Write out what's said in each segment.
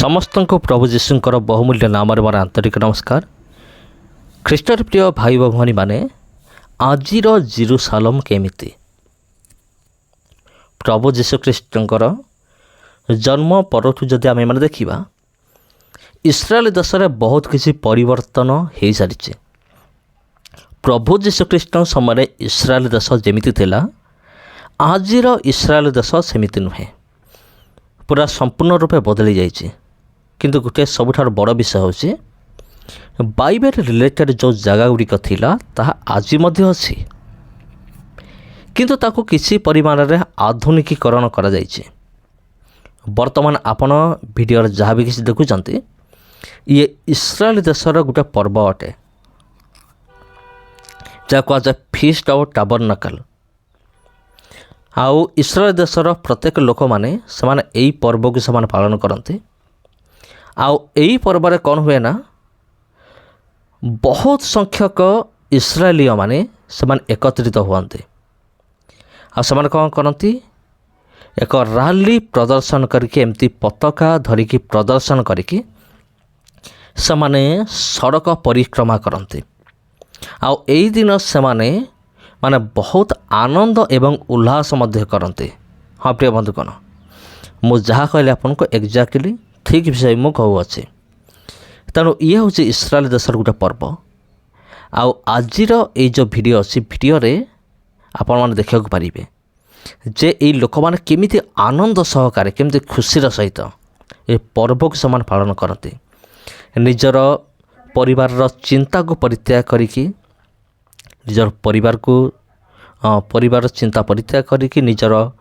समस्त को प्रभु जीशुंकर बहुमूल्य नाम मोर आंतरिक नमस्कार। ख्रीष्टर प्रिय भाई भौणी माने आजिर जेरुसालेम केमिति प्रभु जीशु ख्रीष्टर जन्म परठू जदि आम मैंने देखा इस्राएल देश में बहुत किसी परिवर्तन हो सारी। प्रभु जीशु ख्रीष्ट समय इस्राएल देश जमिति थिला आजिर इस्राएल देश सेमिति नुहे, पूरा संपूर्ण रूपे बदली जाइए। किंतु गोटे सबुठार बड़ विषय हूँ बाइबल रिलेटेड जो जगह गुड़िक थिला ताहा आज मध्य अच्छी, किंतु ताको किसी परिमाण रे आधुनिकीकरण करा जाइए। वर्तमान आपण वीडियो जहाँ भी किसी देखुंत ये इस्राएल देशर गोटे पर्व अटे जहाँ कहुए फीस्ट ऑफ टैबरनेकल। आउ इस्राएल देशर प्रत्येक लोक माने समान यही पर्व को समान पालन करते। आउ यही पर्व रे कौन हुए ना बहुत संख्यक इस्राएलीय माने समान एकत्रित हुआंते। आ समान कौन करती एक रैली प्रदर्शन करके एमती पताका धरिकी प्रदर्शन करके समाने सड़क परिक्रमा करते। आउ यही दिन समाने माने बहुत आनंद एवं उल्लास मध्य करते। हाँ प्रिय बंधुगण, मु जहाँ कहले आपन को एक्जाक्टली ठीक विषय मु कहूँचे। तेणु ये हूँ इस्राएल देशर गोटे पर्व। आउ आजिर ये जो वीडियो अच्छी वीडियो रे आपण मैंने देखा पारे जे ये लोक मैंने केमिति आनंद सहकारे केमिति खुशीर सहित ये पर्व को समान पालन करते। निजर परिवार चिंता को परित्याग करिकी निजर परिवार चिंता परित्याग करिकी निजर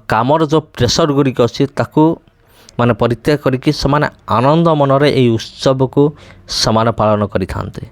कामर जो प्रेशर गुड़िक अच्छी ताकू माने परित्याग करिकी समान आनंद मनरे ये उत्सव को समान पालन करि थांते।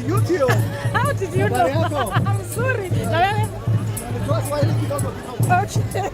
YouTube. How did you know? Mariano. I'm sorry. Okay.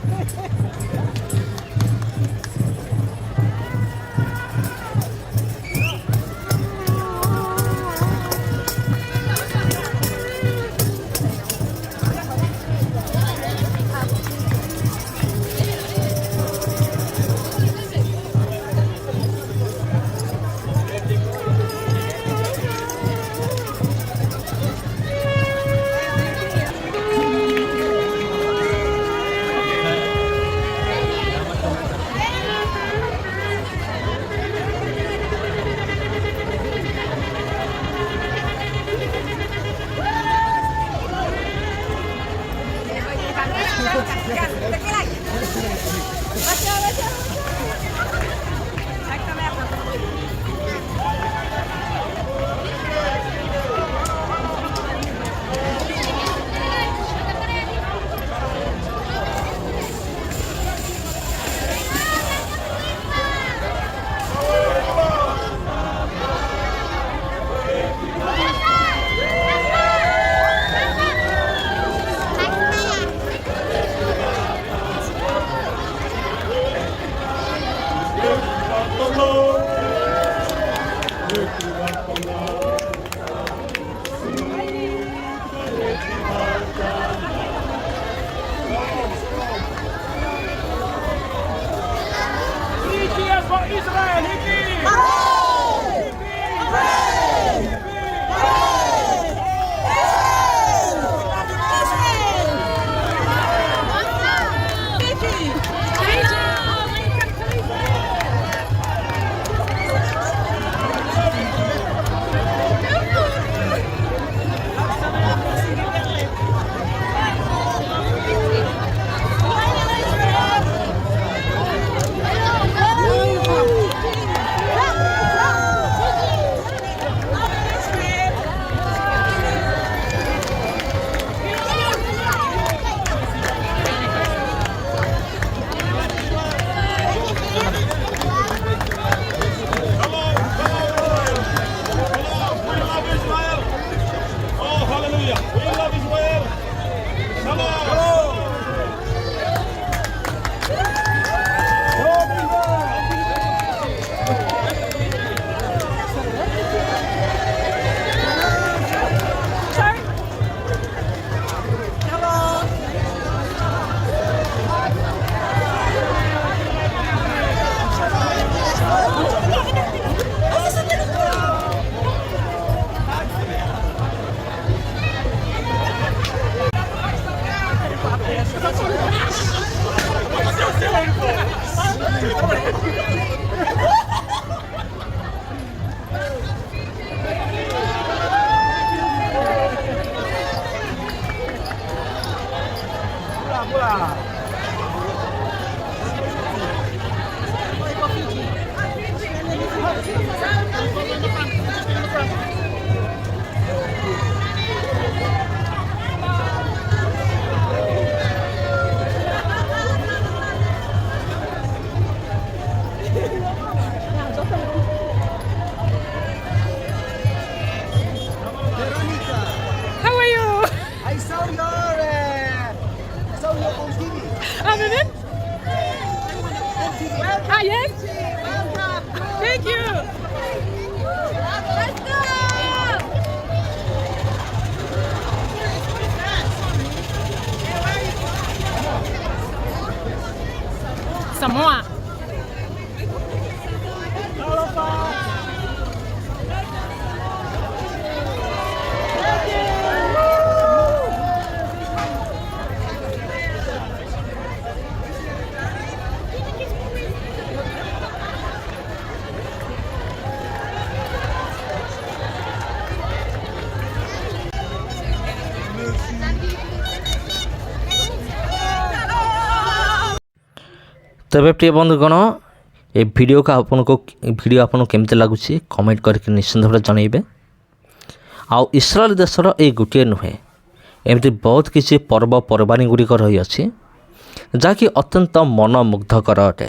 Cheers for Israel! Oh, hallelujah. We love Israel. Come on. How are you? I saw your on TV. Amen. Ah, yes? Thank you. Let's go! Samoa. ତେବେ ପ୍ରିୟ ବନ୍ଧୁଗଣ ଏ video ଆପଣଙ୍କୁ କେମିତି ଲାଗୁଛି comment କରିକି ନିଶ୍ଚିନ୍ତ ଭାବରେ ଜଣାଇବେ। ଆଉ ଇସ୍ରାଏଲ ଦେଶର ଏଇ ଗୋଟିଏ ନୁହେଁ, ଏମିତି ବହୁତ କିଛି ପର୍ବପର୍ବାଣୀ ଗୁଡ଼ିକ ରହିଅଛି ଯାହାକି ଅତ୍ୟନ୍ତ ମନମୁଗ୍ଧକର ଅଟେ।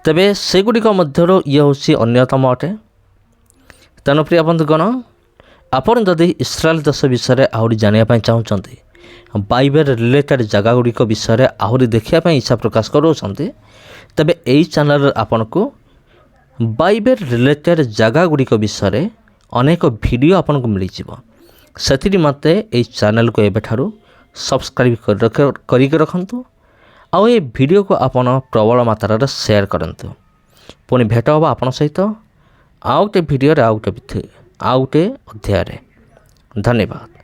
ତେବେ ସେଗୁଡ଼ିକ ମଧ୍ୟରୁ ଇଏ ହେଉଛି ଅନ୍ୟତମ ଅଟେ। ତେଣୁ ପ୍ରିୟ ବନ୍ଧୁଗଣ, ଆପଣ ଯଦି ଇସ୍ରାଏଲ ଦେଶ ବିଷୟରେ ଆହୁରି ଜାଣିବା ପାଇଁ ଚାହୁଁଛନ୍ତି, ବାଇବେଲ ରିଲେଟେଡ଼ ଜାଗାଗୁଡ଼ିକ ବିଷୟରେ ଆହୁରି ଦେଖିବା ପାଇଁ ଇଚ୍ଛା ପ୍ରକାଶ କରୁଛନ୍ତି, ତେବେ ଏହି ଚ୍ୟାନେଲରେ ଆପଣଙ୍କୁ ବାଇବେଲ ରିଲେଟେଡ଼ ଜାଗାଗୁଡ଼ିକ ବିଷୟରେ ଅନେକ ଭିଡ଼ିଓ ଆପଣଙ୍କୁ ମିଳିଯିବ। ସେଥି ନିମନ୍ତେ ଏହି ଚ୍ୟାନେଲକୁ ଏବେଠାରୁ ସବସ୍କ୍ରାଇବ୍ କରିକି ରଖନ୍ତୁ ଆଉ ଏ ଭିଡ଼ିଓକୁ ଆପଣ ପ୍ରବଳ ମାତ୍ରାରେ ସେୟାର କରନ୍ତୁ। ପୁଣି ଭେଟ ହେବ ଆପଣଙ୍କ ସହିତ ଆଉ ଗୋଟେ ଭିଡ଼ିଓରେ ଆଉ ଗୋଟେ ଅଧ୍ୟାୟରେ। ଧନ୍ୟବାଦ।